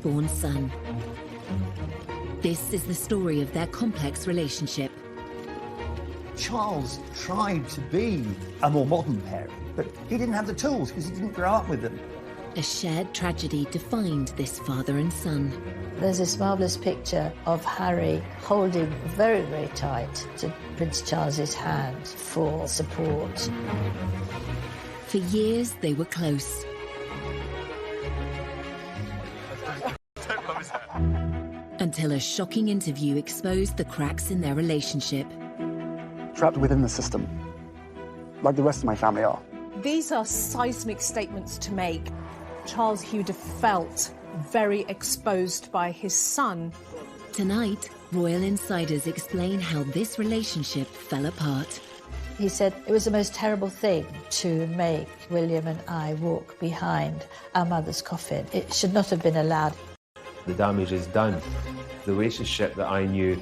firstborn son. This is the story of their complex relationship. Charles tried to be a more modern parent, but he didn't have the tools because he didn't grow up with them. A shared tragedy defined this father and son. There's this marvellous picture of Harry holding very, very tight to Prince Charles's hand for support. For years, they were close. Until a shocking interview exposed the cracks in their relationship. Trapped within the system, like the rest of my family are. These are seismic statements to make. Charles Hugh felt very exposed by his son. Tonight, royal insiders explain how this relationship fell apart. He said it was the most terrible thing to make William and I walk behind our mother's coffin. It should not have been allowed. The damage is done. The relationship that I knew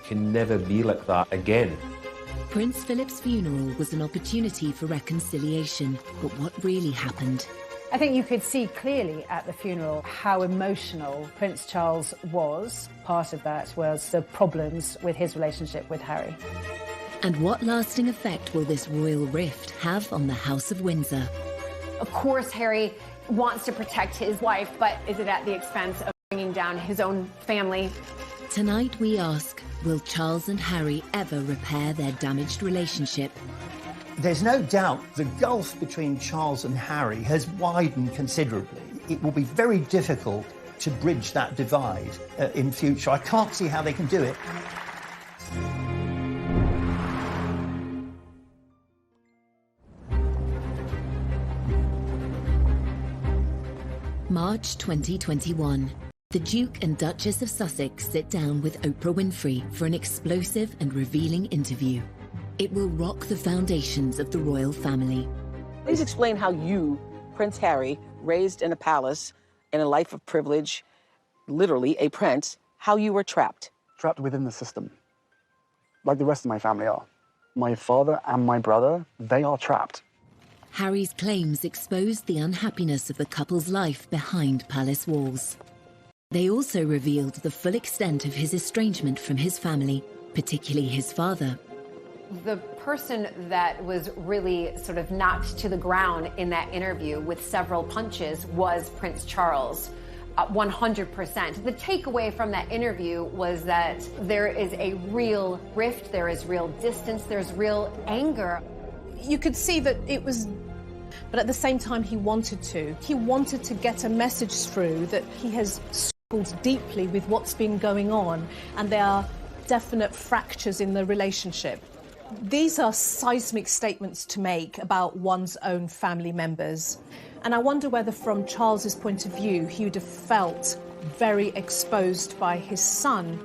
can never be like that again. Prince Philip's funeral was an opportunity for reconciliation, but what really happened? I think you could see clearly at the funeral how emotional Prince Charles was. Part of that was the problems with his relationship with Harry. And what lasting effect will this royal rift have on the House of Windsor? Of course, Harry wants to protect his wife, but is it at the expense of bringing down his own family? Tonight we ask, will Charles and Harry ever repair their damaged relationship? There's no doubt the gulf between Charles and Harry has widened considerably. It will be very difficult to bridge that divide in future. I can't see how they can do it. March 2021. The Duke and Duchess of Sussex sit down with Oprah Winfrey for an explosive and revealing interview. It will rock the foundations of the royal family. Please explain how you, Prince Harry, raised in a palace, in a life of privilege, literally a prince, how you were trapped. Trapped within the system, like the rest of my family are. My father and my brother, they are trapped. Harry's claims exposed the unhappiness of the couple's life behind palace walls. They also revealed the full extent of his estrangement from his family, particularly his father. The person that was really sort of knocked to the ground in that interview with several punches was Prince Charles. 100%. The takeaway from that interview was that there is a real rift, there is real distance, there's real anger. You could see that it was, but at the same time he wanted to. He wanted to get a message through that he has struggled deeply with what's been going on, and there are definite fractures in the relationship. These are seismic statements to make about one's own family members. And I wonder whether, from Charles's point of view, he would have felt very exposed by his son.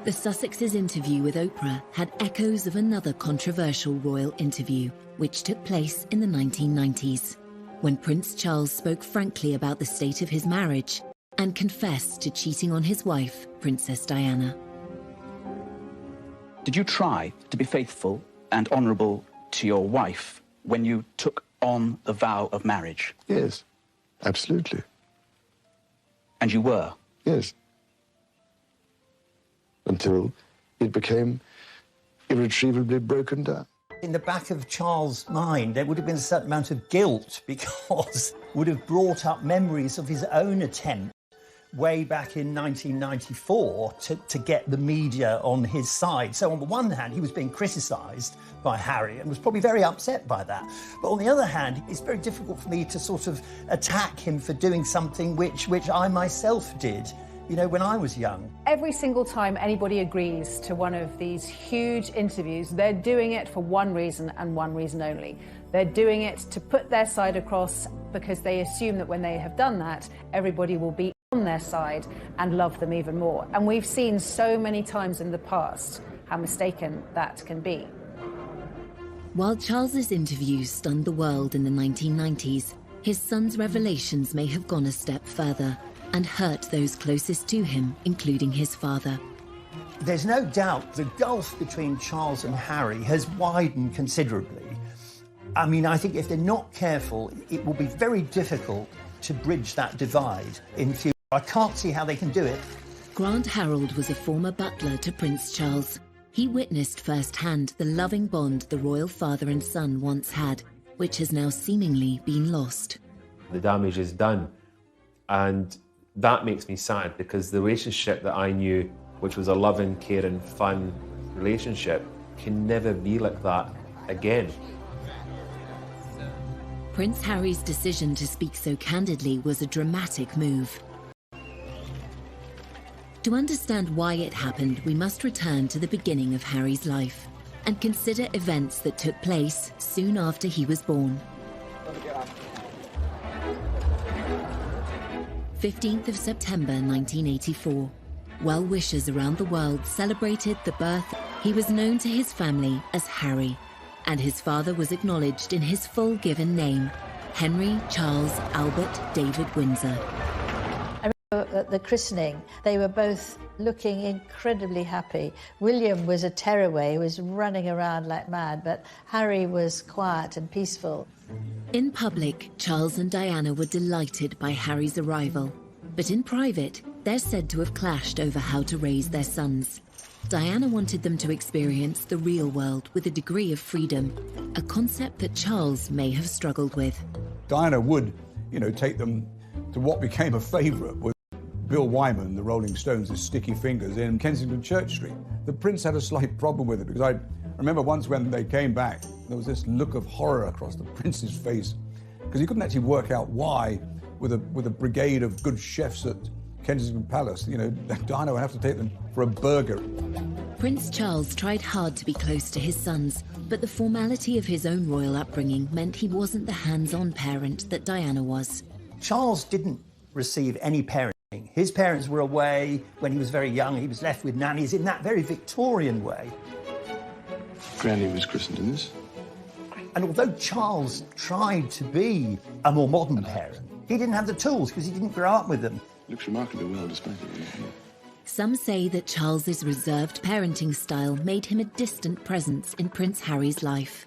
The Sussexes' interview with Oprah had echoes of another controversial royal interview, which took place in the 1990s, when Prince Charles spoke frankly about the state of his marriage and confessed to cheating on his wife, Princess Diana. Did you try to be faithful and honourable to your wife when you took on the vow of marriage? Yes, absolutely. And you were? Yes. Until it became irretrievably broken down. In the back of Charles' mind, there would have been a certain amount of guilt because it would have brought up memories of his own attempt way back in 1994 to get the media on his side. So on the one hand, he was being criticised by Harry and was probably very upset by that. But on the other hand, it's very difficult for me to sort of attack him for doing something which I myself did, you know, when I was young. Every single time anybody agrees to one of these huge interviews, they're doing it for one reason and one reason only. They're doing it to put their side across because they assume that when they have done that, everybody will be on their side and love them even more. And we've seen so many times in the past how mistaken that can be. While Charles's interviews stunned the world in the 1990s, his son's revelations may have gone a step further and hurt those closest to him, including his father. There's no doubt the gulf between Charles and Harry has widened considerably. I mean, I think if they're not careful, it will be very difficult to bridge that divide in future. I can't see how they can do it. Grant Harold was a former butler to Prince Charles. He witnessed firsthand the loving bond the royal father and son once had, which has now seemingly been lost. The damage is done, and that makes me sad, because the relationship that I knew, which was a loving, caring, fun relationship, can never be like that again. Prince Harry's decision to speak so candidly was a dramatic move. To understand why it happened, we must return to the beginning of Harry's life and consider events that took place soon after he was born. 15th of September 1984. Well-wishers around the world celebrated the birth. He was known to his family as Harry, and his father was acknowledged in his full given name, Henry Charles Albert David Windsor. At the christening, they were both looking incredibly happy. William was a tearaway, he was running around like mad, but Harry was quiet and peaceful. In public, Charles and Diana were delighted by Harry's arrival, but in private, they're said to have clashed over how to raise their sons. Diana wanted them to experience the real world with a degree of freedom, a concept that Charles may have struggled with. Diana would, take them to what became a favourite with Bill Wyman, the Rolling Stones' Sticky Fingers in Kensington Church Street. The Prince had a slight problem with it, because I remember once when they came back, there was this look of horror across the Prince's face, because he couldn't actually work out why, with a brigade of good chefs at Kensington Palace, Diana would have to take them for a burger. Prince Charles tried hard to be close to his sons, but the formality of his own royal upbringing meant he wasn't the hands-on parent that Diana was. Charles didn't receive any parenting. His parents were away when he was very young. He was left with nannies in that very Victorian way. Granny was christened in this. And although Charles tried to be a more modern parent, he didn't have the tools because he didn't grow up with them. Looks remarkably well despite it. Some say that Charles's reserved parenting style made him a distant presence in Prince Harry's life.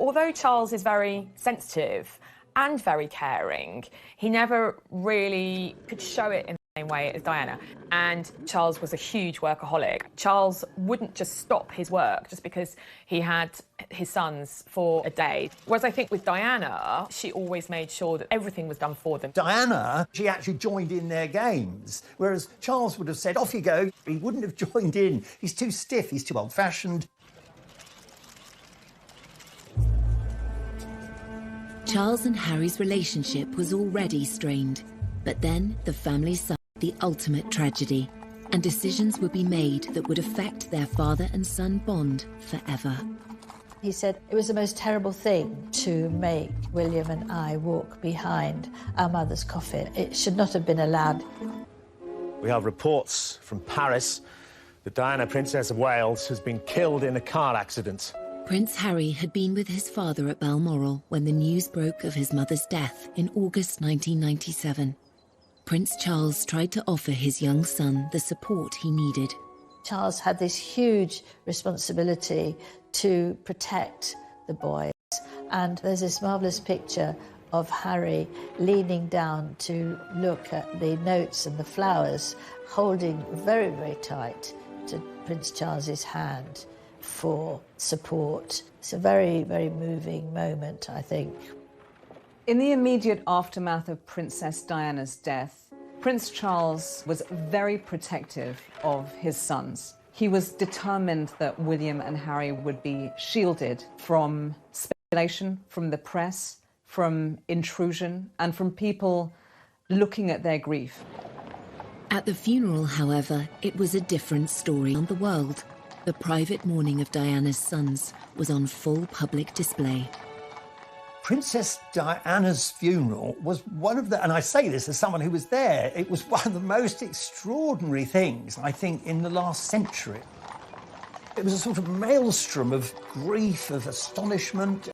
Although Charles is very sensitive and very caring, he never really could show it in the same way as Diana. And Charles was a huge workaholic. Charles wouldn't just stop his work just because he had his sons for a day. Whereas I think with Diana, she always made sure that everything was done for them. Diana, she actually joined in their games, whereas Charles would have said, off you go. He wouldn't have joined in. He's too stiff, he's too old-fashioned. Charles and Harry's relationship was already strained, but then the family suffered the ultimate tragedy, and decisions would be made that would affect their father and son bond forever. He said it was the most terrible thing to make William and I walk behind our mother's coffin. It should not have been allowed. We have reports from Paris that Diana, Princess of Wales, has been killed in a car accident. Prince Harry had been with his father at Balmoral when the news broke of his mother's death in August 1997. Prince Charles tried to offer his young son the support he needed. Charles had this huge responsibility to protect the boys, and there's this marvellous picture of Harry leaning down to look at the notes and the flowers, holding very, very tight to Prince Charles's hand for support. It's a very, very moving moment, I think. In the immediate aftermath of Princess Diana's death, Prince Charles was very protective of his sons. He was determined that William and Harry would be shielded from speculation, from the press, from intrusion, and from people looking at their grief. At the funeral, however, it was a different story on the world. The private mourning of Diana's sons was on full public display. Princess Diana's funeral was one of the, and I say this as someone who was there, it was one of the most extraordinary things, I think, in the last century. It was a sort of maelstrom of grief, of astonishment,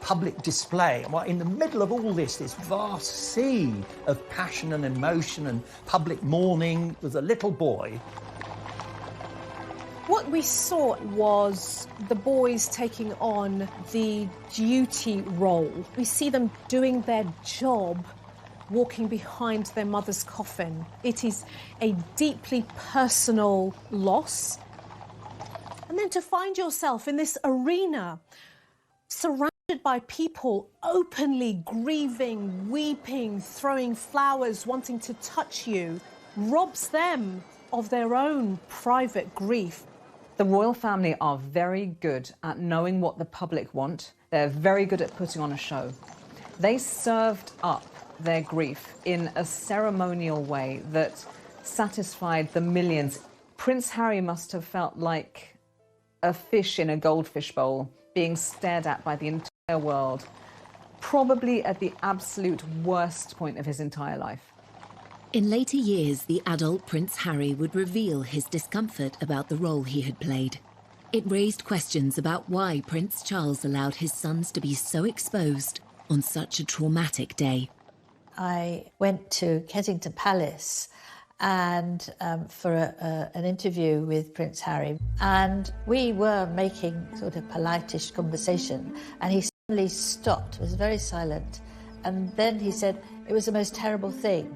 public display. And in the middle of all this vast sea of passion and emotion and public mourning was a little boy. What we saw was the boys taking on the duty role. We see them doing their job walking behind their mother's coffin. It is a deeply personal loss. And then to find yourself in this arena, surrounded by people openly grieving, weeping, throwing flowers, wanting to touch you, robs them of their own private grief. The royal family are very good at knowing what the public want. They're very good at putting on a show. They served up their grief in a ceremonial way that satisfied the millions. Prince Harry must have felt like a fish in a goldfish bowl, being stared at by the entire world, probably at the absolute worst point of his entire life. In later years, the adult Prince Harry would reveal his discomfort about the role he had played. It raised questions about why Prince Charles allowed his sons to be so exposed on such a traumatic day. I went to Kensington Palace and for an interview with Prince Harry, and we were making sort of polite-ish conversation, and he suddenly stopped, was very silent, and then he said, "It was the most terrible thing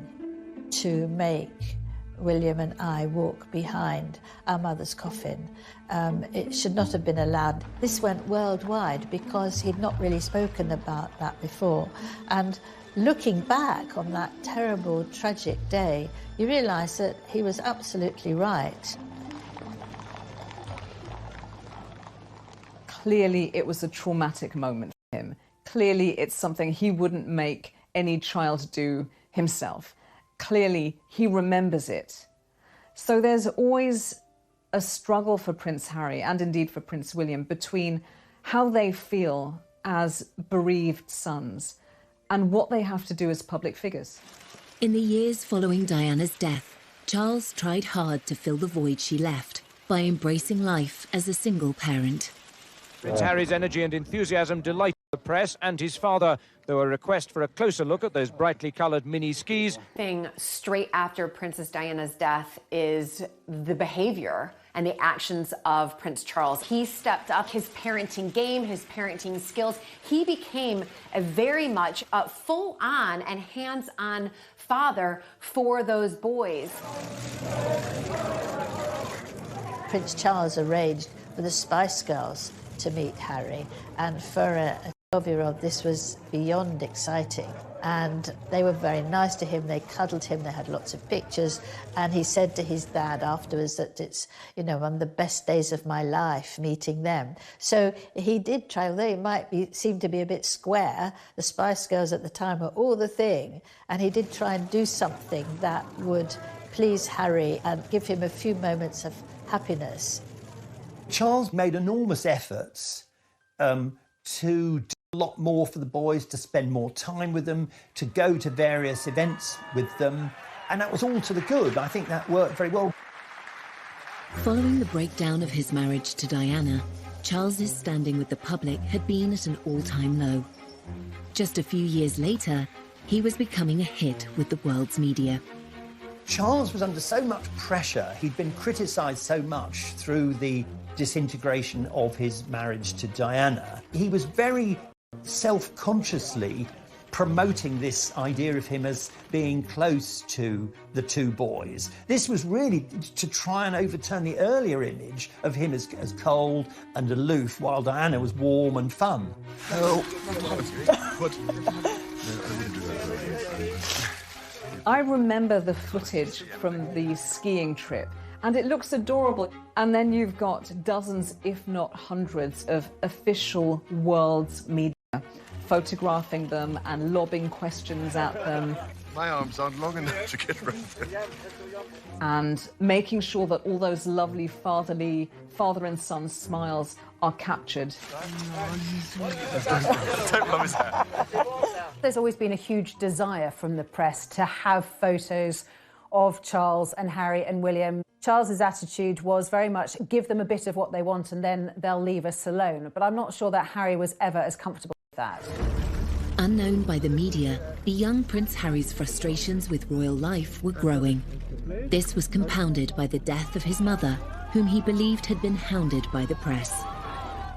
to make William and I walk behind our mother's coffin. It should not have been allowed." This went worldwide because he'd not really spoken about that before. And looking back on that terrible, tragic day, you realise that he was absolutely right. Clearly, it was a traumatic moment for him. Clearly, it's something he wouldn't make any child do himself. Clearly, he remembers it. So there's always a struggle for Prince Harry, and indeed for Prince William, between how they feel as bereaved sons and what they have to do as public figures. In the years following Diana's death, Charles tried hard to fill the void she left by embracing life as a single parent. Prince Harry's energy and enthusiasm delighted the press and his father, though a request for a closer look at those brightly coloured mini skis. Thing straight after Princess Diana's death is the behaviour and the actions of Prince Charles. He stepped up his parenting game, his parenting skills. He became a very much full-on and hands-on father for those boys. Prince Charles arranged for the Spice Girls to meet Harry, and for a 12-year-old this was beyond exciting, and they were very nice to him. They cuddled him, they had lots of pictures, and he said to his dad afterwards that it's, you know, one of the best days of my life meeting them. So he did try, although he might seem to be a bit square, the Spice Girls at the time were all the thing, and he did try and do something that would please Harry and give him a few moments of happiness. Charles made enormous efforts to do a lot more for the boys, to spend more time with them, to go to various events with them, and that was all to the good. I think that worked very well. Following the breakdown of his marriage to Diana, Charles's standing with the public had been at an all-time low. Just a few years later, he was becoming a hit with the world's media. Charles was under so much pressure. He'd been criticised so much through the disintegration of his marriage to Diana. He was very self-consciously promoting this idea of him as being close to the two boys. This was really to try and overturn the earlier image of him as cold and aloof, while Diana was warm and fun. Oh. I remember the footage from the skiing trip, and it looks adorable. And then you've got dozens, if not hundreds, of official world's media photographing them and lobbing questions at them. My arms aren't long enough to get around there. And making sure that all those lovely father and son smiles are captured. Don't love his hat. There's always been a huge desire from the press to have photos of Charles and Harry and William. Charles's attitude was very much give them a bit of what they want and then they'll leave us alone. But I'm not sure that Harry was ever as comfortable with that. Unknown by the media, the young Prince Harry's frustrations with royal life were growing. This was compounded by the death of his mother, whom he believed had been hounded by the press.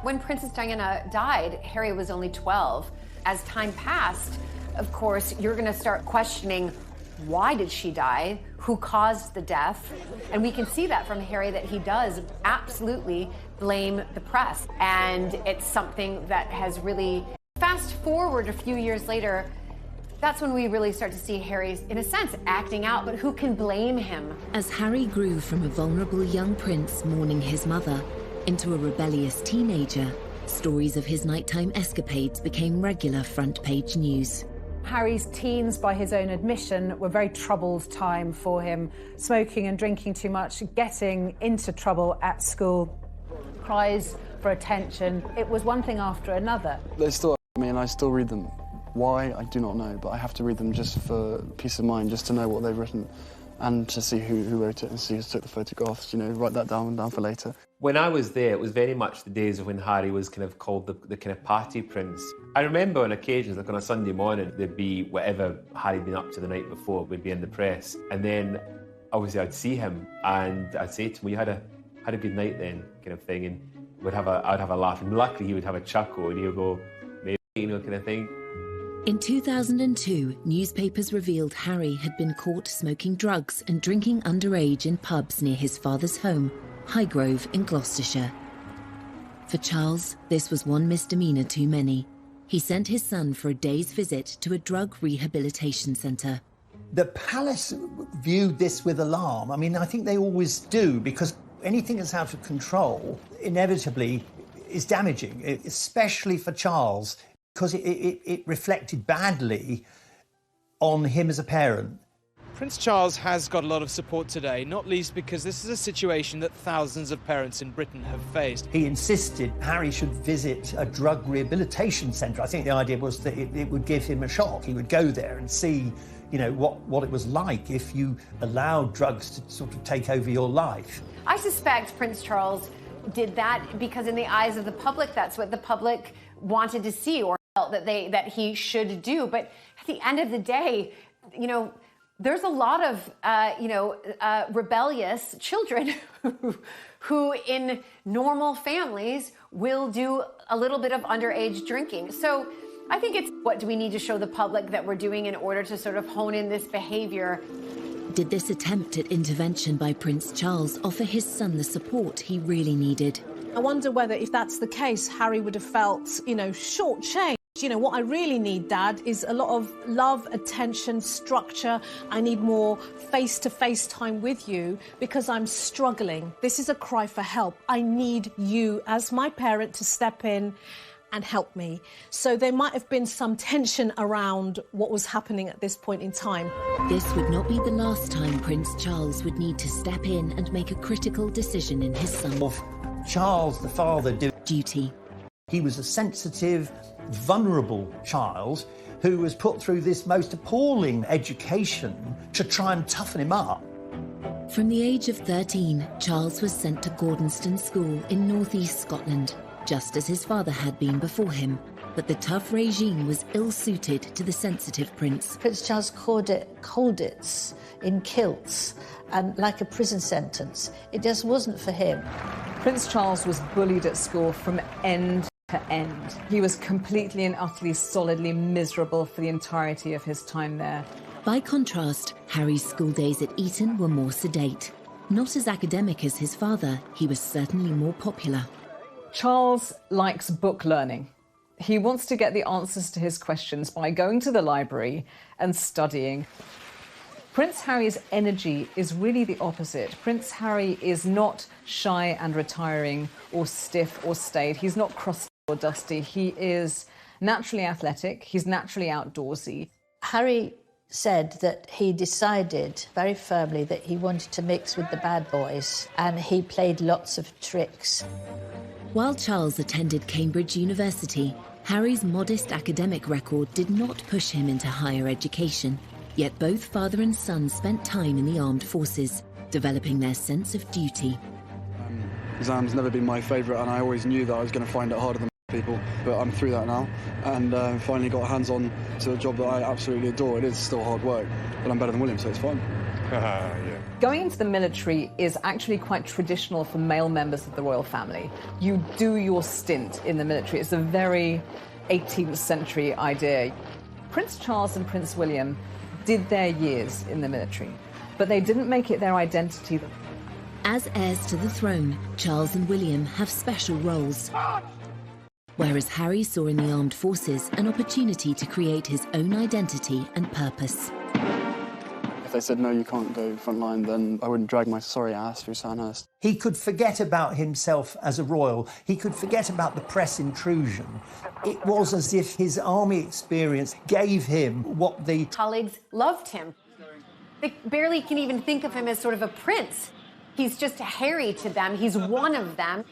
When Princess Diana died, Harry was only 12. As time passed, of course, you're going to start questioning, why did she die? Who caused the death? And we can see that from Harry, that he does absolutely blame the press. And it's something that has really, fast forward a few years later, that's when we really start to see Harry, in a sense, acting out, but who can blame him? As Harry grew from a vulnerable young prince mourning his mother into a rebellious teenager, stories of his nighttime escapades became regular front-page news. Harry's teens, by his own admission, were a very troubled time for him. Smoking and drinking too much, getting into trouble at school, cries for attention. It was one thing after another. They still me and I still read them. Why, I do not know, but I have to read them just for peace of mind, just to know what they've written and to see who wrote it and see who took the photographs, you know, write that down for later. When I was there, it was very much the days of when Harry was kind of called the kind of party prince. I remember on occasions, like on a Sunday morning, there'd be whatever Harry'd been up to the night before would be in the press. And then, obviously, I'd see him and I'd say to him, well, you had a good night then, kind of thing. And I'd have a laugh. And luckily, he would have a chuckle and he'd go, maybe, you know, kind of thing. In 2002, newspapers revealed Harry had been caught smoking drugs and drinking underage in pubs near his father's home, Highgrove in Gloucestershire. For Charles, this was one misdemeanor too many. He sent his son for a day's visit to a drug rehabilitation centre. The palace viewed this with alarm. I mean, I think they always do, because anything that's out of control inevitably is damaging, especially for Charles, because it reflected badly on him as a parent. Prince Charles has got a lot of support today, not least because this is a situation that thousands of parents in Britain have faced. He insisted Harry should visit a drug rehabilitation centre. I think the idea was that it would give him a shock. He would go there and see, you know, what it was like if you allowed drugs to sort of take over your life. I suspect Prince Charles did that because in the eyes of the public, that's what the public wanted to see or felt that he should do. But at the end of the day, you know, there's a lot of, rebellious children who in normal families will do a little bit of underage drinking. So I think it's, what do we need to show the public that we're doing in order to sort of hone in this behavior? Did this attempt at intervention by Prince Charles offer his son the support he really needed? I wonder whether, if that's the case, Harry would have felt, shortchanged. What I really need, Dad, is a lot of love, attention, structure. I need more face-to-face time with you because I'm struggling. This is a cry for help. I need you as my parent to step in and help me. So there might have been some tension around what was happening at this point in time. This would not be the last time Prince Charles would need to step in and make a critical decision in his son. Charles, the father, did duty. He was a sensitive, vulnerable child who was put through this most appalling education to try and toughen him up. From the age of 13, Charles was sent to Gordonston School in northeast Scotland, just as his father had been before him. But the tough regime was ill-suited to the sensitive prince. Prince Charles called it Colditz in kilts, and like a prison sentence. It just wasn't for him. Prince Charles was bullied at school from end to end. He was completely and utterly, solidly miserable for the entirety of his time there. By contrast, Harry's school days at Eton were more sedate. Not as academic as his father, he was certainly more popular. Charles likes book learning. He wants to get the answers to his questions by going to the library and studying. Prince Harry's energy is really the opposite. Prince Harry is not shy and retiring or stiff or staid. He's not crusty or dusty. He is naturally athletic. He's naturally outdoorsy. Harry said that he decided very firmly that he wanted to mix with the bad boys, and he played lots of tricks. While Charles attended Cambridge University, Harry's modest academic record did not push him into higher education. Yet both father and son spent time in the armed forces, developing their sense of duty. Exams never been my favourite, and I always knew that I was going to find it harder than people, but I'm through that now, and finally got hands-on to a job that I absolutely adore. It is still hard work, but I'm better than William, so it's fine. Yeah. Going into the military is actually quite traditional for male members of the royal family. You do your stint in the military. It's a very 18th century idea. Prince Charles and Prince William did their years in the military, but they didn't make it their identity. As heirs to the throne, Charles and William have special roles. Whereas Harry saw in the armed forces an opportunity to create his own identity and purpose. If they said, no, you can't go frontline, then I wouldn't drag my sorry ass through Sandhurst. He could forget about himself as a royal. He could forget about the press intrusion. It was as if his army experience gave him what the colleagues loved him. They barely can even think of him as sort of a prince. He's just Harry to them. He's one of them.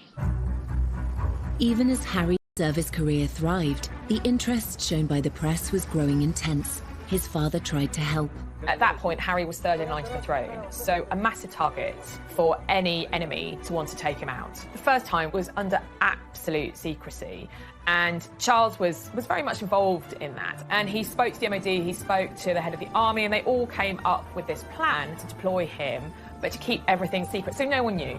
Even as Harry's service career thrived, the interest shown by the press was growing intense. His father tried to help. At that point, Harry was third in line to the throne, so a massive target for any enemy to want to take him out. The first time was under absolute secrecy, and Charles was very much involved in that. And he spoke to the MOD, he spoke to the head of the army, and they all came up with this plan to deploy him, but to keep everything secret, so no one knew.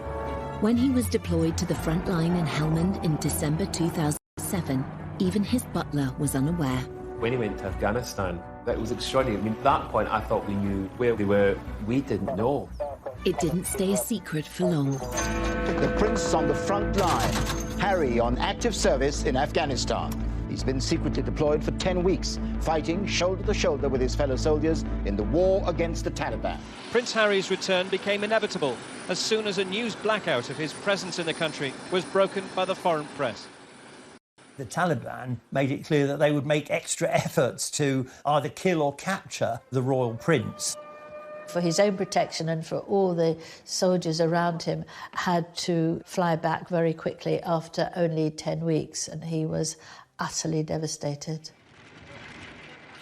When he was deployed to the front line in Helmand in December 2007, even his butler was unaware. When he went to Afghanistan, that was extraordinary. I mean, at that point, I thought we knew where they were. We didn't know. It didn't stay a secret for long. The prince on the front line, Harry on active service in Afghanistan. He's been secretly deployed for 10 weeks, fighting shoulder to shoulder with his fellow soldiers in the war against the Taliban. Prince Harry's return became inevitable as soon as a news blackout of his presence in the country was broken by the foreign press. The Taliban made it clear that they would make extra efforts to either kill or capture the royal prince. For his own protection and for all the soldiers around him, had to fly back very quickly after only 10 weeks, and he was utterly devastated.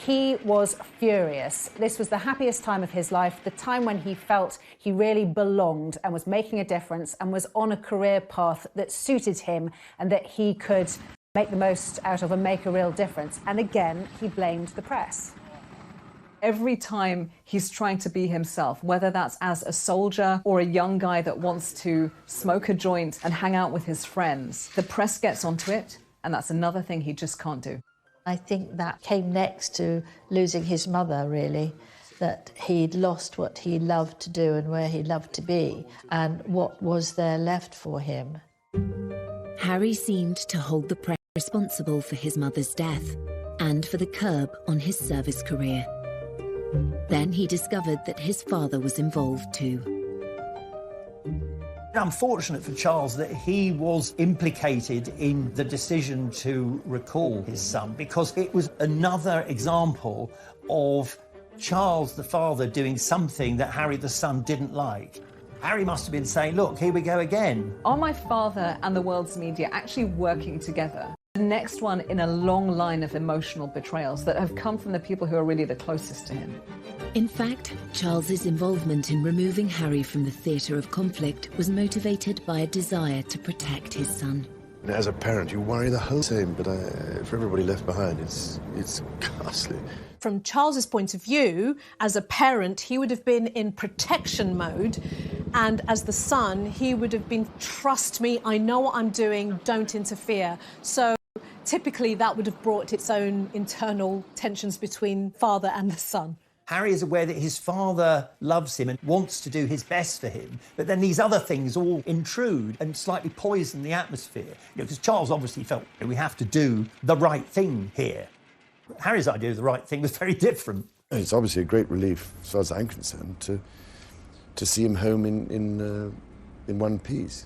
He was furious. This was the happiest time of his life, the time when he felt he really belonged and was making a difference and was on a career path that suited him and that he could make the most out of and make a real difference. And again, he blamed the press. Every time he's trying to be himself, whether that's as a soldier or a young guy that wants to smoke a joint and hang out with his friends, the press gets onto it, and that's another thing he just can't do. I think that came next to losing his mother, really, that he'd lost what he loved to do and where he loved to be, and what was there left for him. Harry seemed to hold the press responsible for his mother's death and for the curb on his service career. Then he discovered that his father was involved too. Unfortunate for Charles that he was implicated in the decision to recall his son, because it was another example of Charles the father doing something that Harry the son didn't like. Harry must have been saying, look, here we go again. Are my father and the world's media actually working together? The next one in a long line of emotional betrayals that have come from the people who are really the closest to him. In fact, Charles's involvement in removing Harry from the theatre of conflict was motivated by a desire to protect his son. As a parent, you worry the whole time, but for everybody left behind, it's ghastly. From Charles's point of view, as a parent, he would have been in protection mode, and as the son, he would have been, trust me, I know what I'm doing, don't interfere. So typically that would have brought its own internal tensions between father and the son. Harry is aware that his father loves him and wants to do his best for him, but then these other things all intrude and slightly poison the atmosphere. Because Charles obviously felt we have to do the right thing here. Harry's idea of the right thing was very different. It's obviously a great relief, as far as I'm concerned, to see him home in one piece.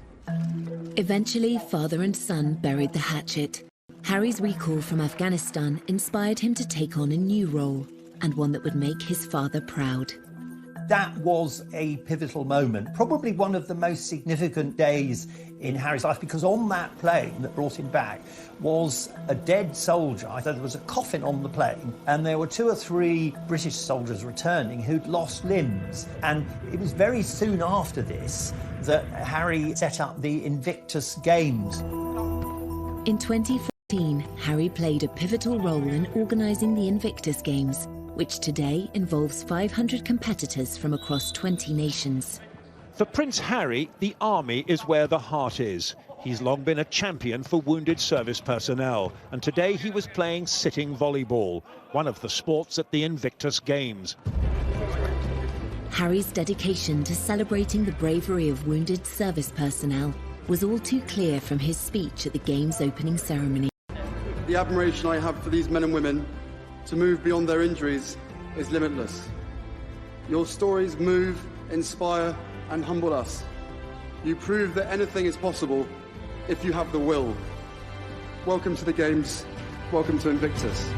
Eventually, father and son buried the hatchet. Harry's recall from Afghanistan inspired him to take on a new role, and one that would make his father proud. That was a pivotal moment, probably one of the most significant days in Harry's life, because on that plane that brought him back was a dead soldier. So there was a coffin on the plane, and there were 2 or 3 British soldiers returning who'd lost limbs. And it was very soon after this that Harry set up the Invictus Games. In 2014, Harry played a pivotal role in organising the Invictus Games, which today involves 500 competitors from across 20 nations. For Prince Harry, the army is where the heart is. He's long been a champion for wounded service personnel, and today he was playing sitting volleyball, one of the sports at the Invictus Games. Harry's dedication to celebrating the bravery of wounded service personnel was all too clear from his speech at the Games opening ceremony. The admiration I have for these men and women to move beyond their injuries is limitless. Your stories move, inspire, and humble us. You prove that anything is possible if you have the will. Welcome to the Games. Welcome to Invictus.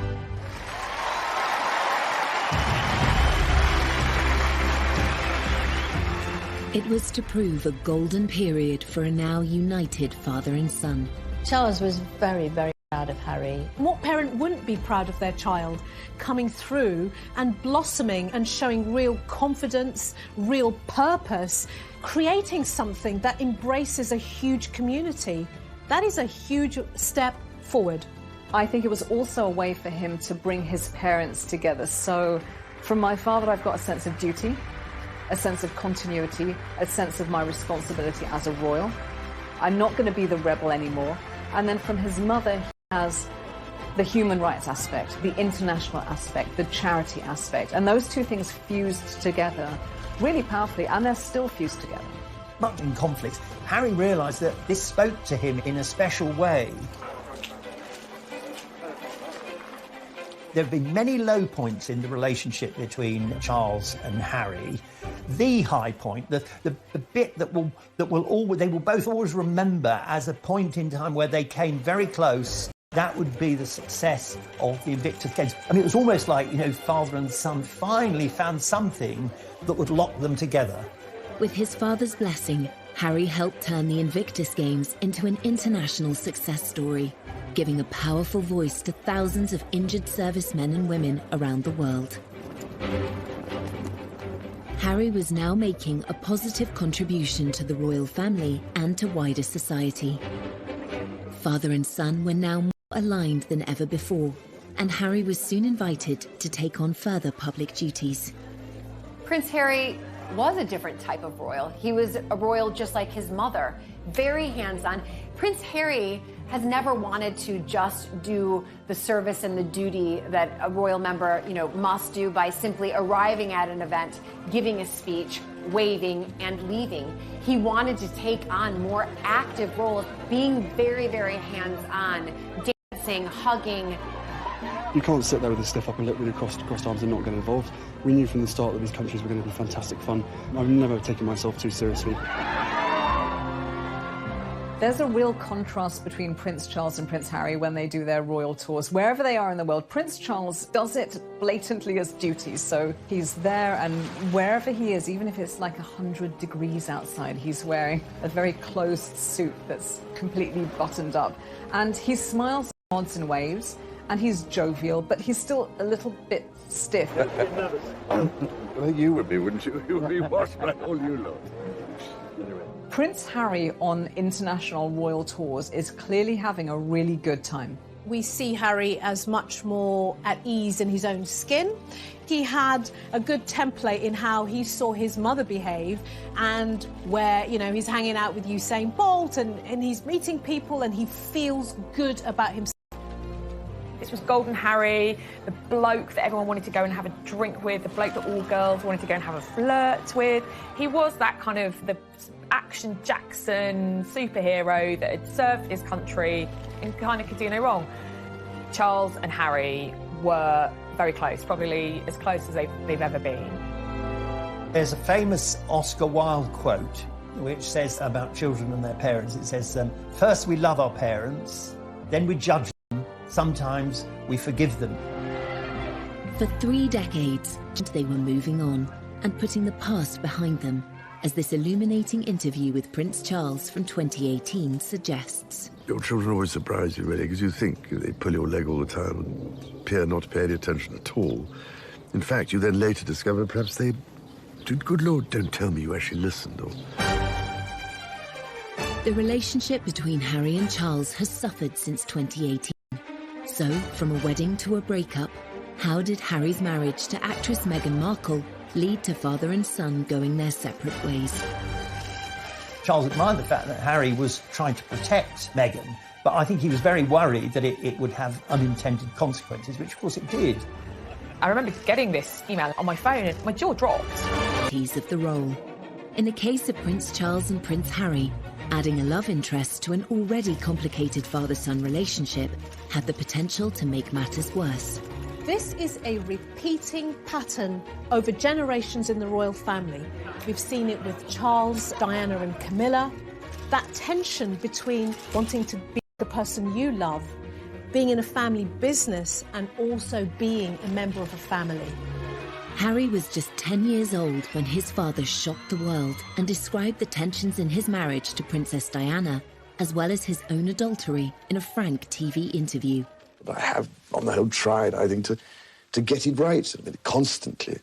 It was to prove a golden period for a now united father and son. Charles was very, very proud of Harry. What parent wouldn't be proud of their child coming through and blossoming and showing real confidence, real purpose, creating something that embraces a huge community? That is a huge step forward. I think it was also a way for him to bring his parents together. So from my father, I've got a sense of duty, a sense of continuity, a sense of my responsibility as a royal. I'm not going to be the rebel anymore. And then from his mother, he has the human rights aspect, the international aspect, the charity aspect. And those two things fused together really powerfully, and they're still fused together. Much in conflicts, Harry realised that this spoke to him in a special way. There have been many low points in the relationship between Charles and Harry. The high point, the bit they will both always remember as a point in time where they came very close, that would be the success of the Invictus Games. I mean, it was almost like, father and son finally found something that would lock them together. With his father's blessing, Harry helped turn the Invictus Games into an international success story, giving a powerful voice to thousands of injured servicemen and women around the world. Harry was now making a positive contribution to the royal family and to wider society. Father and son were now more aligned than ever before, and Harry was soon invited to take on further public duties. Prince Harry was a different type of royal. He was a royal just like his mother, very hands-on. Prince Harry has never wanted to just do the service and the duty that a royal member, must do by simply arriving at an event, giving a speech, waving, and leaving. He wanted to take on more active roles, being very, very hands-on, dancing, hugging. You can't sit there with a stiff upper lip with your crossed arms and not get involved. We knew from the start that these countries were going to be fantastic fun. I've never taken myself too seriously. There's a real contrast between Prince Charles and Prince Harry when they do their royal tours. Wherever they are in the world, Prince Charles does it blatantly as duty. So he's there, and wherever he is, even if it's like 100 degrees outside, he's wearing a very closed suit that's completely buttoned up. And he smiles, nods and waves, and he's jovial, but he's still a little bit stiff. Well, you would be, wouldn't you? You would be washed by all you lot. Anyway. Prince Harry on international royal tours is clearly having a really good time. We see Harry as much more at ease in his own skin. He had a good template in how he saw his mother behave, and where, he's hanging out with Usain Bolt and he's meeting people and he feels good about himself. This was Golden Harry, the bloke that everyone wanted to go and have a drink with, the bloke that all girls wanted to go and have a flirt with. He was that kind of the action Jackson superhero that had served his country and kind of could do no wrong. Charles and Harry were very close, probably as close as they've ever been. There's a famous Oscar Wilde quote which says about children and their parents. It says, first we love our parents, then we judge them, sometimes we forgive them. For 3 decades, they were moving on and putting the past behind them, as this illuminating interview with Prince Charles from 2018 suggests. Your children always surprise you, really, because you think they pull your leg all the time and appear not to pay any attention at all. In fact, you then later discover perhaps they did, good Lord, don't tell me you actually listened. Or... The relationship between Harry and Charles has suffered since 2018. So, from a wedding to a breakup, how did Harry's marriage to actress Meghan Markle lead to father and son going their separate ways? Charles admired the fact that Harry was trying to protect Meghan, but I think he was very worried that it would have unintended consequences, which of course it did. I remember getting this email on my phone and my jaw dropped. Of the role. In the case of Prince Charles and Prince Harry, adding a love interest to an already complicated father-son relationship had the potential to make matters worse. This is a repeating pattern over generations in the royal family. We've seen it with Charles, Diana and Camilla. That tension between wanting to be the person you love, being in a family business and also being a member of a family. Harry was just 10 years old when his father shocked the world and described the tensions in his marriage to Princess Diana, as well as his own adultery, in a frank TV interview. I have, on the whole, tried, I think, to get it right. I mean, constantly,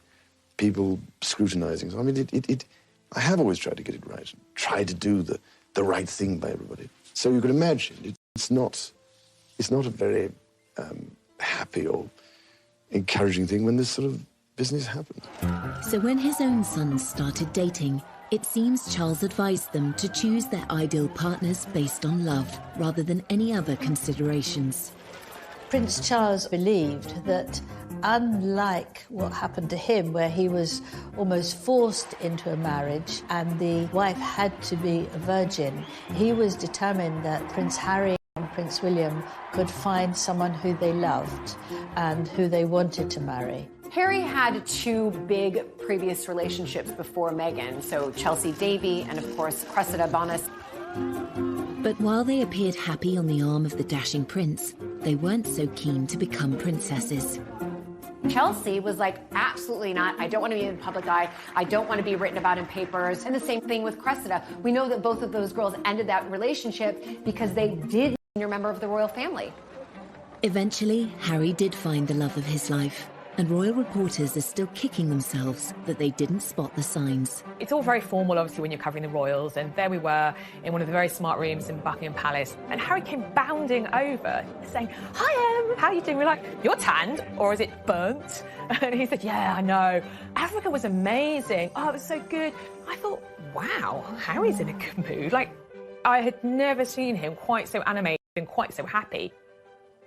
people scrutinising. So, I mean, I have always tried to get it right, try to do the right thing by everybody. So you can imagine, it's not a very happy or encouraging thing when this sort of business happened. So when his own sons started dating, it seems Charles advised them to choose their ideal partners based on love, rather than any other considerations. Prince Charles believed that, unlike what happened to him, where he was almost forced into a marriage and the wife had to be a virgin, he was determined that Prince Harry and Prince William could find someone who they loved and who they wanted to marry. Harry had two big previous relationships before Meghan, so Chelsea Davy and, of course, Cressida Bonas. But while they appeared happy on the arm of the dashing prince, they weren't so keen to become princesses. Chelsea was like, absolutely not. I don't want to be in the public eye. I don't want to be written about in papers. And the same thing with Cressida. We know that both of those girls ended that relationship because they did be a member of the royal family. Eventually, Harry did find the love of his life, and royal reporters are still kicking themselves that they didn't spot the signs. It's all very formal, obviously, when you're covering the royals, and there we were in one of the very smart rooms in Buckingham Palace, and Harry came bounding over, saying, "Hi, Em, how are you doing?" We're like, "You're tanned, or is it burnt?" And he said, "Yeah, I know. Africa was amazing. Oh, it was so good." I thought, wow, Harry's in a good mood. Like, I had never seen him quite so animated and quite so happy.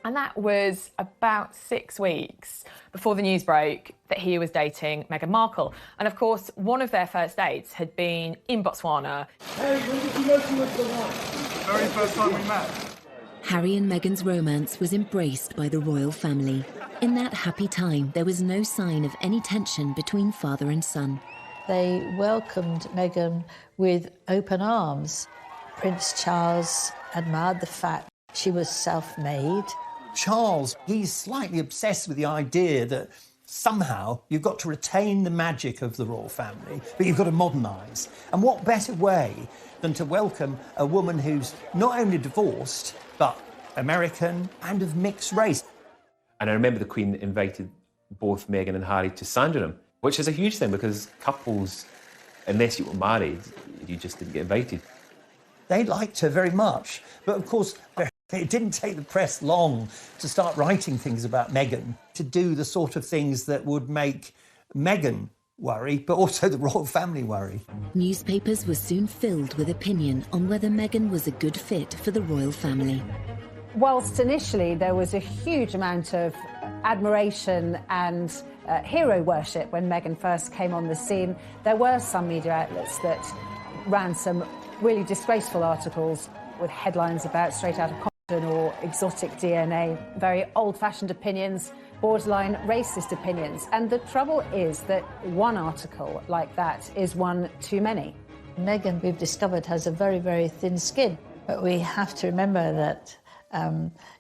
And that was about 6 weeks before the news broke that he was dating Meghan Markle. And of course, one of their first dates had been in Botswana. Hey, when did you know she was the one? Very first time we met. Harry and Meghan's romance was embraced by the royal family. In that happy time, there was no sign of any tension between father and son. They welcomed Meghan with open arms. Prince Charles admired the fact she was self-made. Charles, he's slightly obsessed with the idea that somehow you've got to retain the magic of the royal family, but you've got to modernise. And what better way than to welcome a woman who's not only divorced, but American and of mixed race. And I remember the Queen invited both Meghan and Harry to Sandringham, which is a huge thing because couples, unless you were married, you just didn't get invited. They liked her very much, but of course, it didn't take the press long to start writing things about Meghan, to do the sort of things that would make Meghan worry, but also the royal family worry. Newspapers were soon filled with opinion on whether Meghan was a good fit for the royal family. Whilst initially there was a huge amount of admiration and hero worship when Meghan first came on the scene, there were some media outlets that ran some really disgraceful articles with headlines about straight out of Compton or exotic DNA, very old-fashioned opinions, borderline racist opinions. And the trouble is that one article like that is one too many. Meghan, we've discovered, has a very, very thin skin. But we have to remember that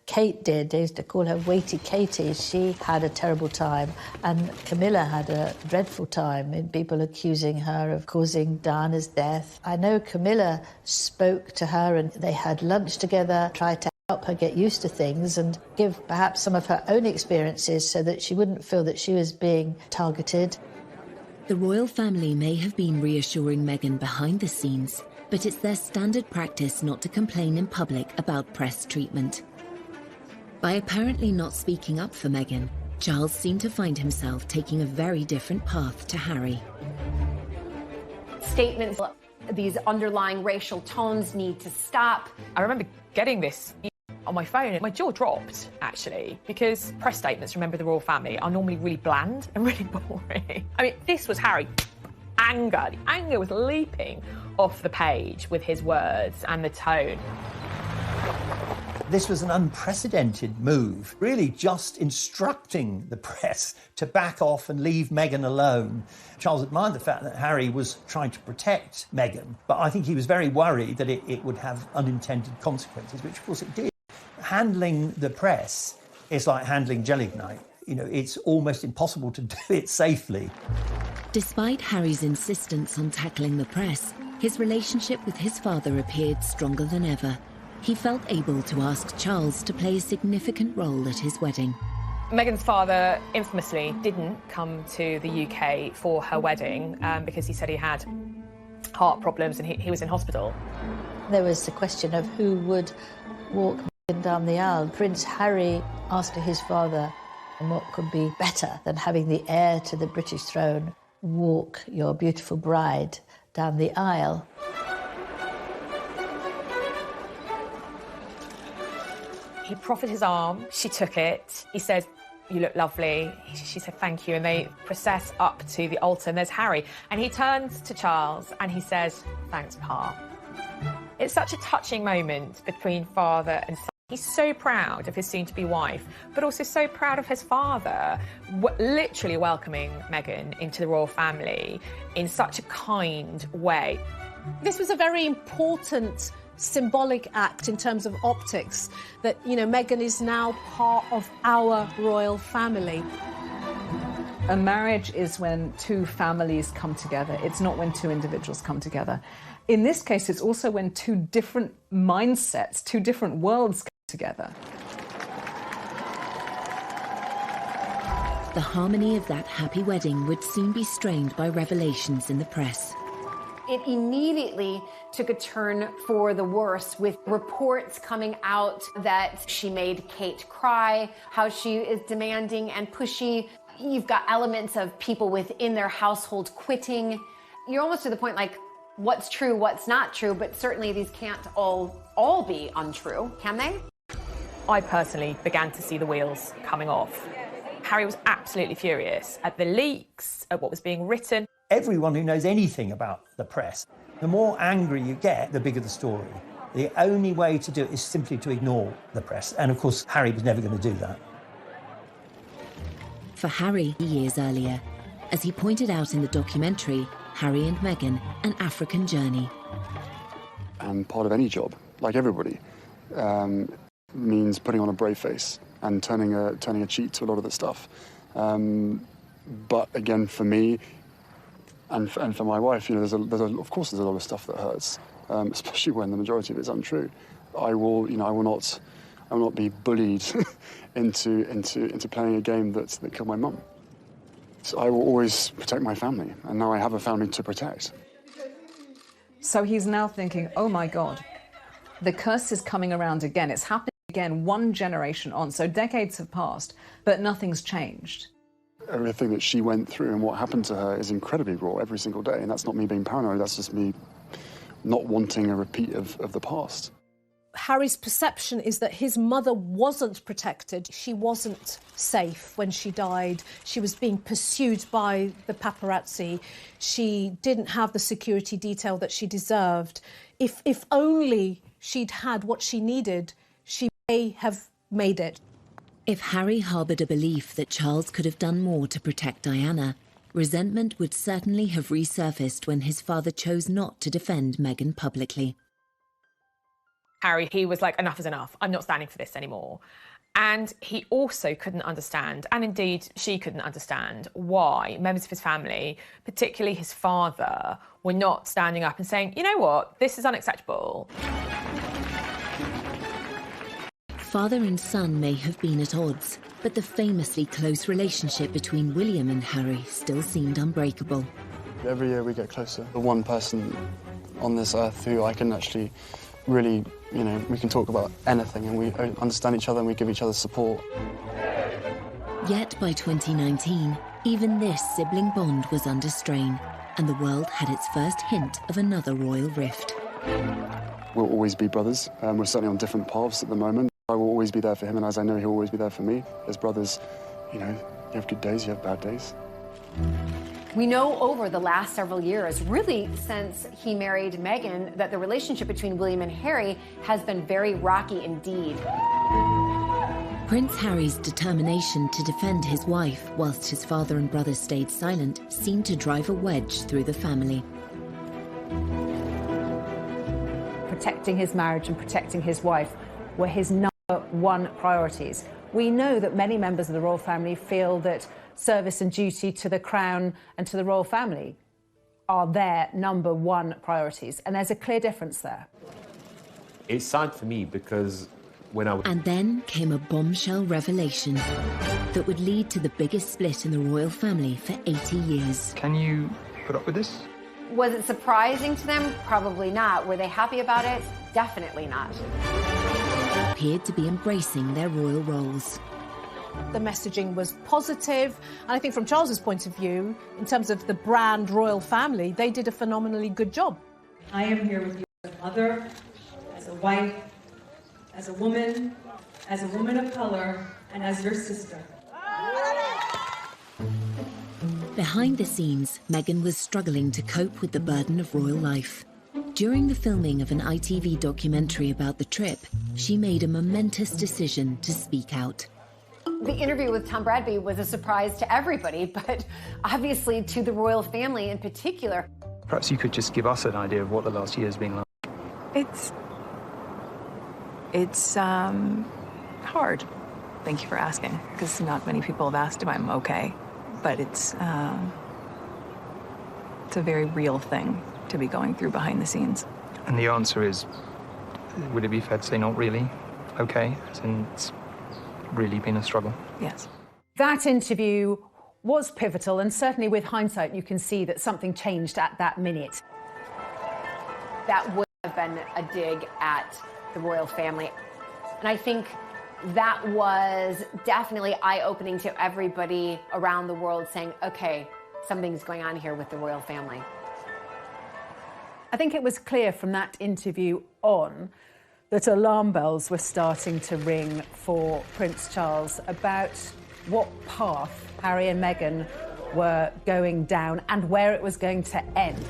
Kate did. They used to call her Weighty Katie. She had a terrible time. And Camilla had a dreadful time in people accusing her of causing Diana's death. I know Camilla spoke to her and they had lunch together, tried to help her get used to things and give perhaps some of her own experiences so that she wouldn't feel that she was being targeted. The royal family may have been reassuring Meghan behind the scenes, but it's their standard practice not to complain in public about press treatment. By apparently not speaking up for Meghan, Charles seemed to find himself taking a very different path to Harry. Statements These underlying racial tones need to stop. I remember getting this on my phone and my jaw dropped, actually, because press statements from members of the royal family are normally really bland and really boring. I mean, this was Harry. Anger. The anger was leaping off the page with his words and the tone. This was an unprecedented move, really just instructing the press to back off and leave Meghan alone. Charles admired the fact that Harry was trying to protect Meghan, but I think he was very worried that it would have unintended consequences, which of course it did. Handling the press is like handling gelignite. You know, it's almost impossible to do it safely. Despite Harry's insistence on tackling the press, his relationship with his father appeared stronger than ever. He felt able to ask Charles to play a significant role at his wedding. Meghan's father infamously didn't come to the UK for her wedding because he said he had heart problems and he was in hospital. There was the question of who would walk Meghan down the aisle. Prince Harry asked his father, and what could be better than having the heir to the British throne walk your beautiful bride down the aisle? He proffered his arm, she took it. He said, "You look lovely." She said, "Thank you." And they process up to the altar, and there's Harry. And he turns to Charles and he says, "Thanks, Pa." It's such a touching moment between father and son. He's so proud of his soon-to-be wife, but also so proud of his father, literally welcoming Meghan into the royal family in such a kind way. This was a very important symbolic act in terms of optics, that, you know, Meghan is now part of our royal family. A marriage is when two families come together. It's not when two individuals come together. In this case, it's also when two different mindsets, two different worlds come together. The harmony of that happy wedding would soon be strained by revelations in the press. It immediately took a turn for the worse, with reports coming out that she made Kate cry, how she is demanding and pushy. You've got elements of people within their household quitting. You're almost to the point like, what's true, what's not true, but certainly these can't all be untrue, can they? I personally began to see the wheels coming off. Harry was absolutely furious at the leaks, at what was being written. Everyone who knows anything about the press, the more angry you get, the bigger the story. The only way to do it is simply to ignore the press. And of course, Harry was never going to do that. For Harry, years earlier, as he pointed out in the documentary, Harry and Meghan, An African Journey. And part of any job, like everybody, means putting on a brave face and turning a cheek to a lot of the stuff. But again, for me, and for my wife, you know, of course there's a lot of stuff that hurts, especially when the majority of it's untrue. I will not be bullied into playing a game that killed my mum. So I will always protect my family, and now I have a family to protect. So he's now thinking, oh my God, the curse is coming around again. It's happening again, one generation on. So decades have passed, but nothing's changed. Everything that she went through and what happened to her is incredibly raw every single day, and that's not me being paranoid, that's just me not wanting a repeat of the past. Harry's perception is that his mother wasn't protected. She wasn't safe when she died. She was being pursued by the paparazzi. She didn't have the security detail that she deserved. If only she'd had what she needed, she may have made it. If Harry harboured a belief that Charles could have done more to protect Diana, resentment would certainly have resurfaced when his father chose not to defend Meghan publicly. Harry, he was like, enough is enough. I'm not standing for this anymore. And he also couldn't understand, and indeed she couldn't understand, why members of his family, particularly his father, were not standing up and saying, you know what, this is unacceptable. Father and son may have been at odds, but the famously close relationship between William and Harry still seemed unbreakable. Every year we get closer. The one person on this earth who I can actually really, you know, we can talk about anything and we understand each other and we give each other support. Yet by 2019, even this sibling bond was under strain, and the world had its first hint of another royal rift. We'll always be brothers. We're certainly on different paths at the moment. I will always be there for him, and as I know he'll always be there for me. As brothers, you know, you have good days, you have bad days. We know over the last several years, really since he married Meghan, that the relationship between William and Harry has been very rocky indeed. Prince Harry's determination to defend his wife whilst his father and brother stayed silent seemed to drive a wedge through the family. Protecting his marriage and protecting his wife were his number one priorities. We know that many members of the royal family feel that service and duty to the crown and to the royal family are their number one priorities, and there's a clear difference there. It's sad for me because And then came a bombshell revelation that would lead to the biggest split in the royal family for 80 years. Can you put up with this? Was it surprising to them? Probably not. Were they happy about it? Definitely not. Appeared to be embracing their royal roles. The messaging was positive, and I think from Charles's point of view, in terms of the brand royal family, they did a phenomenally good job. I am here with you as a mother, as a wife, as a woman of color, and as your sister. Behind the scenes, Meghan was struggling to cope with the burden of royal life. During the filming of an ITV documentary about the trip, she made a momentous decision to speak out. The interview with Tom Bradby was a surprise to everybody, but obviously to the royal family in particular. Perhaps you could just give us an idea of what the last year has been like. It's hard. Thank you for asking, because not many people have asked if I'm okay. But it's a very real thing to be going through behind the scenes. And the answer is, would it be fair to say not really okay? As in, it's really been a struggle? Yes. That interview was pivotal, and certainly with hindsight, you can see that something changed at that minute. That would have been a dig at the royal family. And I think that was definitely eye-opening to everybody around the world, saying, okay, something's going on here with the royal family. I think it was clear from that interview on that alarm bells were starting to ring for Prince Charles about what path Harry and Meghan were going down and where it was going to end.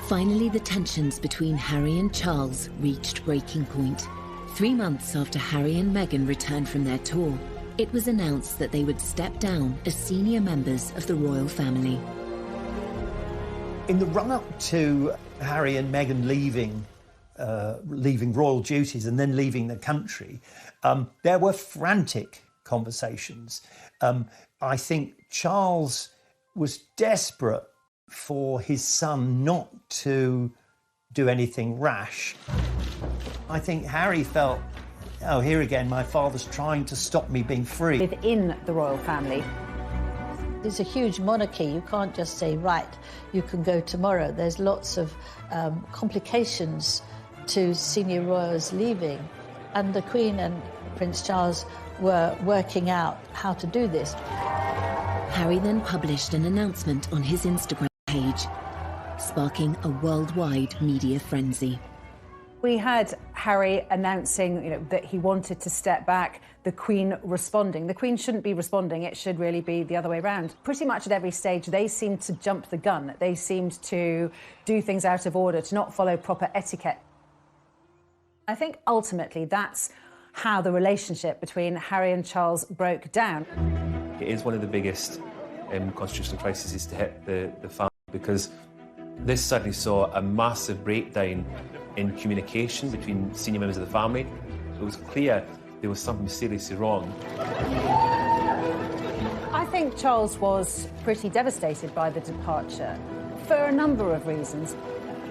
Finally, the tensions between Harry and Charles reached breaking point. 3 months after Harry and Meghan returned from their tour, it was announced that they would step down as senior members of the royal family. In the run-up to Harry and Meghan leaving royal duties and then leaving the country, there were frantic conversations. I think Charles was desperate for his son not to do anything rash. I think Harry felt, oh, here again, my father's trying to stop me being free. Within the royal family. It's a huge monarchy. You can't just say, right, you can go tomorrow. There's lots of complications to senior royals leaving. And the Queen and Prince Charles were working out how to do this. Harry then published an announcement on his Instagram page, sparking a worldwide media frenzy. We had Harry announcing, that he wanted to step back, the Queen responding. The Queen shouldn't be responding, it should really be the other way around. Pretty much at every stage, they seemed to jump the gun. They seemed to do things out of order, to not follow proper etiquette. I think ultimately that's how the relationship between Harry and Charles broke down. It is one of the biggest constitutional crises to hit the family, because this suddenly saw a massive breakdown in communication between senior members of the family. It was clear there was something seriously wrong. I think Charles was pretty devastated by the departure for a number of reasons.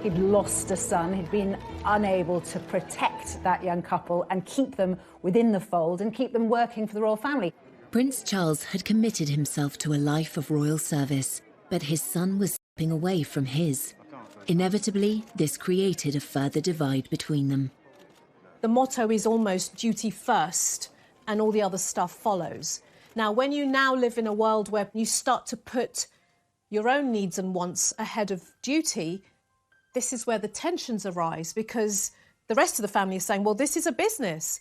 He'd lost a son, he'd been unable to protect that young couple and keep them within the fold and keep them working for the royal family. Prince Charles had committed himself to a life of royal service, but his son was stepping away from his. Inevitably, this created a further divide between them. The motto is almost duty first and all the other stuff follows. Now, when you now live in a world where you start to put your own needs and wants ahead of duty, this is where the tensions arise, because the rest of the family is saying, well, this is a business.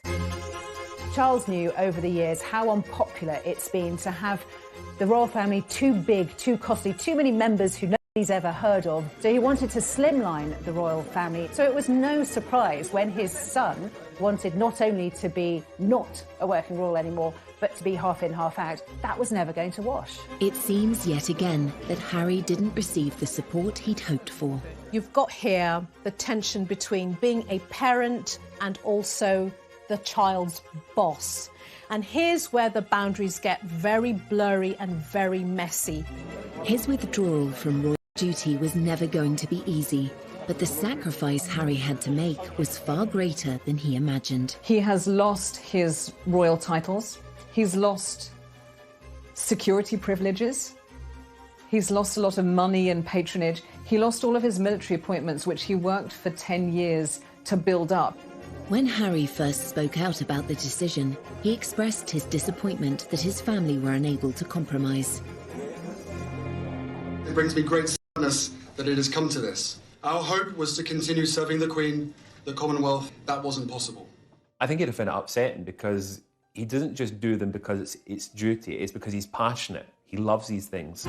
Charles knew over the years how unpopular it's been to have the royal family too big, too costly, too many members who nobody's ever heard of. So he wanted to slimline the royal family. So it was no surprise when his son wanted not only to be not a working royal anymore, but to be half in, half out. That was never going to wash. It seems yet again that Harry didn't receive the support he'd hoped for. You've got here the tension between being a parent and also the child's boss. And here's where the boundaries get very blurry and very messy. His withdrawal from royal duty was never going to be easy, but the sacrifice Harry had to make was far greater than he imagined. He has lost his royal titles. He's lost security privileges. He's lost a lot of money and patronage. He lost all of his military appointments, which he worked for 10 years to build up. When Harry first spoke out about the decision, he expressed his disappointment that his family were unable to compromise. It brings me great sadness that it has come to this. Our hope was to continue serving the Queen, the Commonwealth. That wasn't possible. I think he'd find it upsetting because he doesn't just do them because it's duty, it's because he's passionate. He loves these things.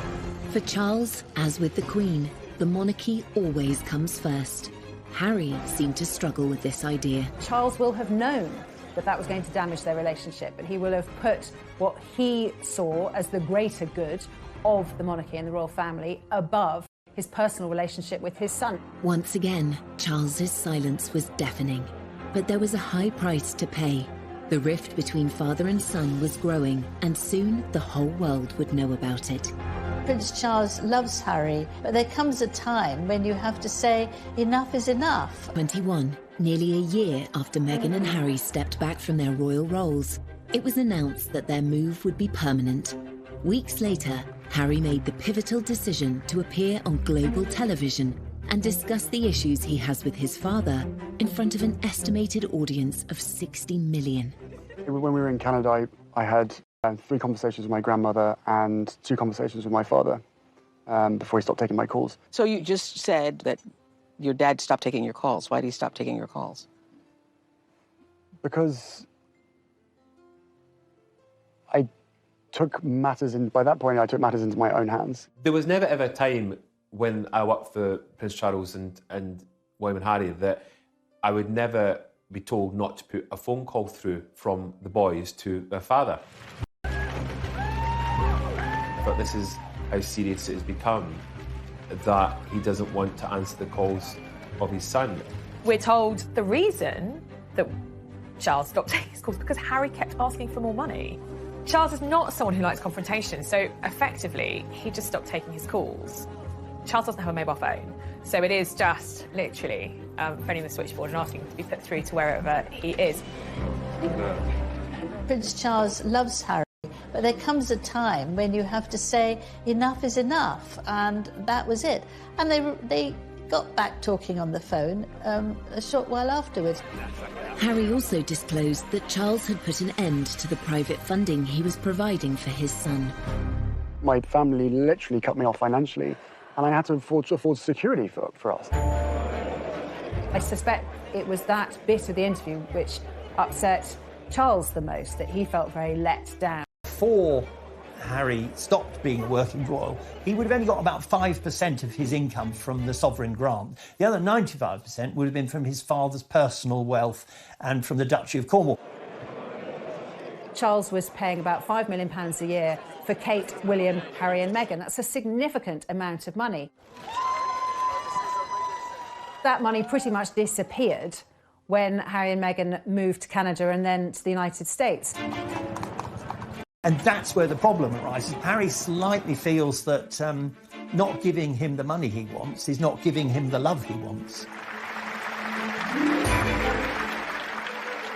For Charles, as with the Queen, the monarchy always comes first. Harry seemed to struggle with this idea. Charles will have known that that was going to damage their relationship, but he will have put what he saw as the greater good of the monarchy and the royal family above his personal relationship with his son. Once again, Charles's silence was deafening. But there was a high price to pay. The rift between father and son was growing, and soon the whole world would know about it. Prince Charles loves Harry, but there comes a time when you have to say enough is enough. 21, nearly a year after Meghan and Harry stepped back from their royal roles, it was announced that their move would be permanent. Weeks later, Harry made the pivotal decision to appear on global television and discuss the issues he has with his father in front of an estimated audience of 60 million. When we were in Canada, I had 3 conversations with my grandmother and 2 conversations with my father before he stopped taking my calls. So you just said that your dad stopped taking your calls. Why did he stop taking your calls? Because I took matters in, by that point, I took matters into my own hands. There was never ever a time when I worked for Prince Charles and William and Harry that I would never be told not to put a phone call through from the boys to their father. But this is how serious it has become, that he doesn't want to answer the calls of his son. We're told the reason that Charles stopped taking his calls because Harry kept asking for more money. Charles is not someone who likes confrontation, so effectively, he just stopped taking his calls. Charles doesn't have a mobile phone, so it is just literally phoning the switchboard and asking to be put through to wherever he is. Prince Charles loves Harry, but there comes a time when you have to say enough is enough, and that was it. And they got back talking on the phone a short while afterwards. Harry also disclosed that Charles had put an end to the private funding he was providing for his son. My family literally cut me off financially, and I had to afford security for us. I suspect it was that bit of the interview which upset Charles the most, that he felt very let down. Before Harry stopped being a working royal, he would have only got about 5% of his income from the sovereign grant. The other 95% would have been from his father's personal wealth and from the Duchy of Cornwall. Charles was paying about £5 million a year for Kate, William, Harry and Meghan. That's a significant amount of money. That money pretty much disappeared when Harry and Meghan moved to Canada and then to the United States. And that's where the problem arises. Harry slightly feels that not giving him the money he wants is not giving him the love he wants.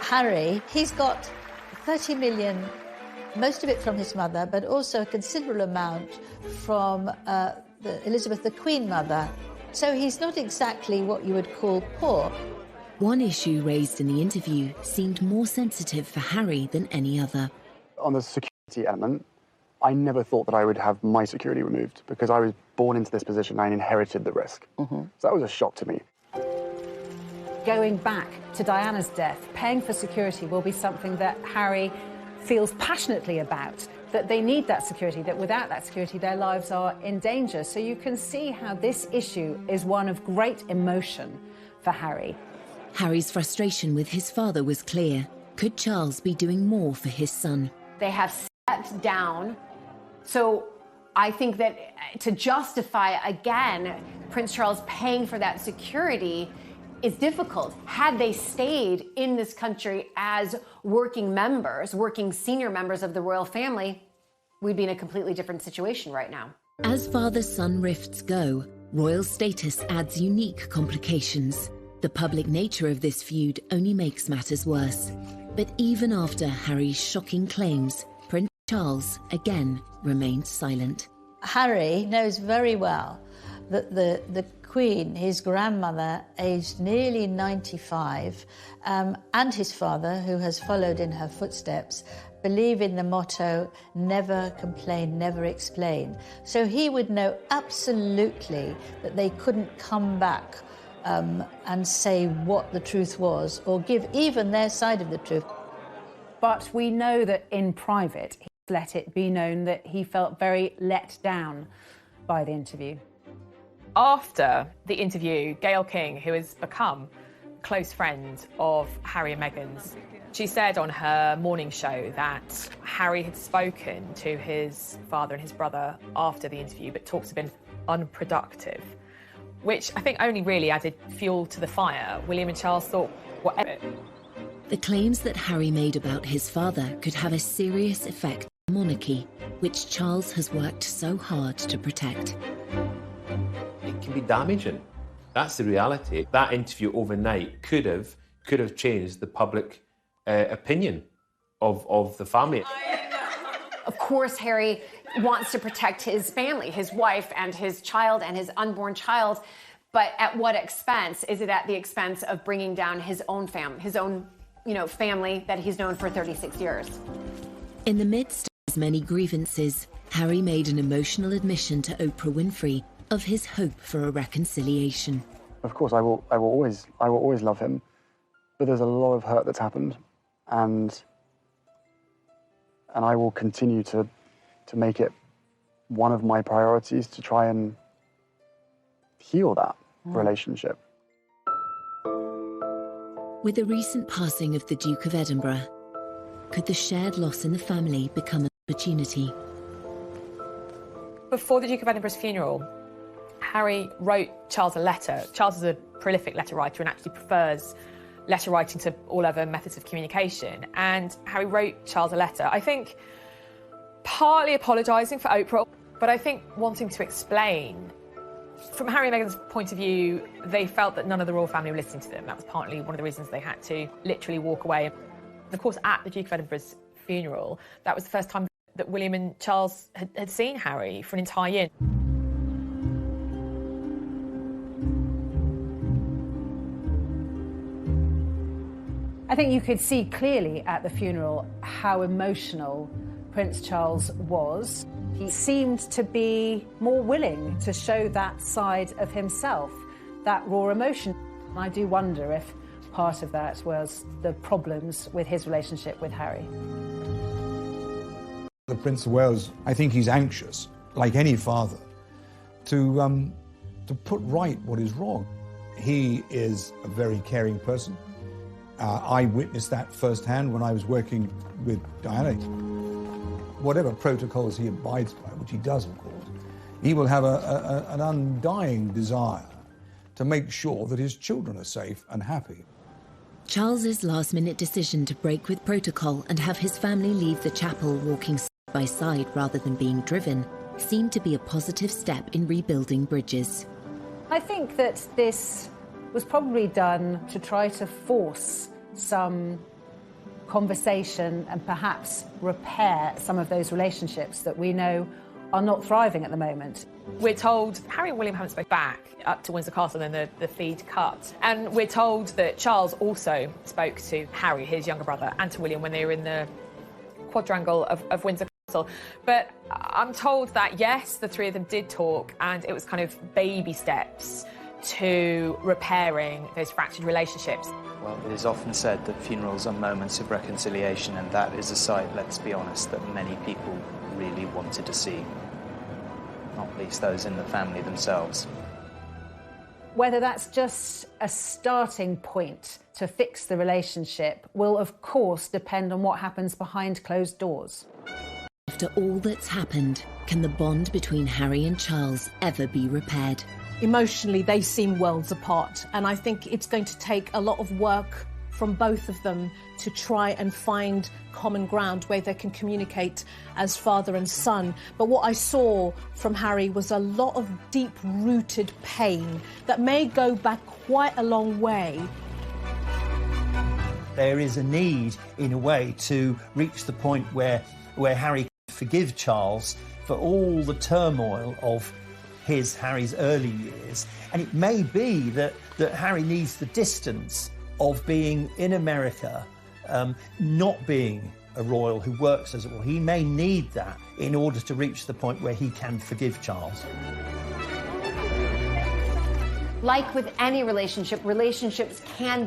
Harry, he's got 30 million, most of it from his mother, but also a considerable amount from Elizabeth, the Queen Mother. So he's not exactly what you would call poor. One issue raised in the interview seemed more sensitive for Harry than any other. On the security element, I never thought that I would have my security removed because I was born into this position. I inherited the risk. So that was a shock to me. Going back to Diana's death, paying for security will be something that Harry feels passionately about, that they need that security, that without that security their lives are in danger. So you can see how this issue is one of great emotion for Harry. Harry's frustration with his father was clear. Could Charles be doing more for his son? They have stepped down. So I think that to justify, again, Prince Charles paying for that security is difficult. Had they stayed in this country as working members, working senior members of the royal family, we'd be in a completely different situation right now. As father-son rifts go, royal status adds unique complications. The public nature of this feud only makes matters worse. But even after Harry's shocking claims, Prince Charles again remained silent. Harry knows very well that the Queen, his grandmother, aged nearly 95, and his father, who has followed in her footsteps, believe in the motto, never complain, never explain. So he would know absolutely that they couldn't come back and say what the truth was, or give even their side of the truth. But we know that in private, he let it be known that he felt very let down by the interview. After the interview, Gayle King, who has become a close friend of Harry and Meghan's, she said on her morning show that Harry had spoken to his father and his brother after the interview, but talks have been unproductive, which I think only really added fuel to the fire. William and Charles thought, whatever. The claims that Harry made about his father could have a serious effect on the monarchy, which Charles has worked so hard to protect. It can be damaging. That's the reality. That interview overnight could have changed the public opinion of the family. Of course, Harry wants to protect his family, his wife and his child and his unborn child, but at what expense? Is it at the expense of bringing down his own family, family that he's known for 36 years? In the midst of his many grievances, Harry made an emotional admission to Oprah Winfrey of his hope for a reconciliation. Of course, I will always love him, but there's a lot of hurt that's happened, and I will continue to make it one of my priorities to try and heal that relationship. With the recent passing of the Duke of Edinburgh, could the shared loss in the family become an opportunity? Before the Duke of Edinburgh's funeral, Harry wrote Charles a letter. Charles is a prolific letter writer and actually prefers letter writing to all other methods of communication. And Harry wrote Charles a letter, I think partly apologising for Oprah, but I think wanting to explain. From Harry and Meghan's point of view, they felt that none of the royal family were listening to them. That was partly one of the reasons they had to literally walk away. And of course, at the Duke of Edinburgh's funeral, that was the first time that William and Charles had seen Harry for an entire year. I think you could see clearly at the funeral how emotional Prince Charles was. He seemed to be more willing to show that side of himself, that raw emotion. And I do wonder if part of that was the problems with his relationship with Harry. The Prince of Wales, I think he's anxious, like any father, to put right what is wrong. He is a very caring person. I witnessed that firsthand when I was working with Diana. Whatever protocols he abides by, which he does, of course, he will have an undying desire to make sure that his children are safe and happy. Charles's last-minute decision to break with protocol and have his family leave the chapel walking side by side rather than being driven seemed to be a positive step in rebuilding bridges. I think that this was probably done to try to force some conversation and perhaps repair some of those relationships that we know are not thriving at the moment. We're told Harry and William haven't spoken back up to Windsor Castle, and then the feed cut. And we're told that Charles also spoke to Harry, his younger brother, and to William when they were in the quadrangle of Windsor. But I'm told that, yes, the three of them did talk, and it was kind of baby steps to repairing those fractured relationships. Well, it is often said that funerals are moments of reconciliation, and that is a sight, let's be honest, that many people really wanted to see, not least those in the family themselves. Whether that's just a starting point to fix the relationship will, of course, depend on what happens behind closed doors. After all that's happened, can the bond between Harry and Charles ever be repaired? Emotionally, they seem worlds apart, and I think it's going to take a lot of work from both of them to try and find common ground where they can communicate as father and son. But what I saw from Harry was a lot of deep-rooted pain that may go back quite a long way. There is a need, in a way, to reach the point where Harry can forgive Charles for all the turmoil of Harry's early years. And it may be that Harry needs the distance of being in America, not being a royal who works as a royal. He may need that in order to reach the point where he can forgive Charles. Like with any relationship, relationships can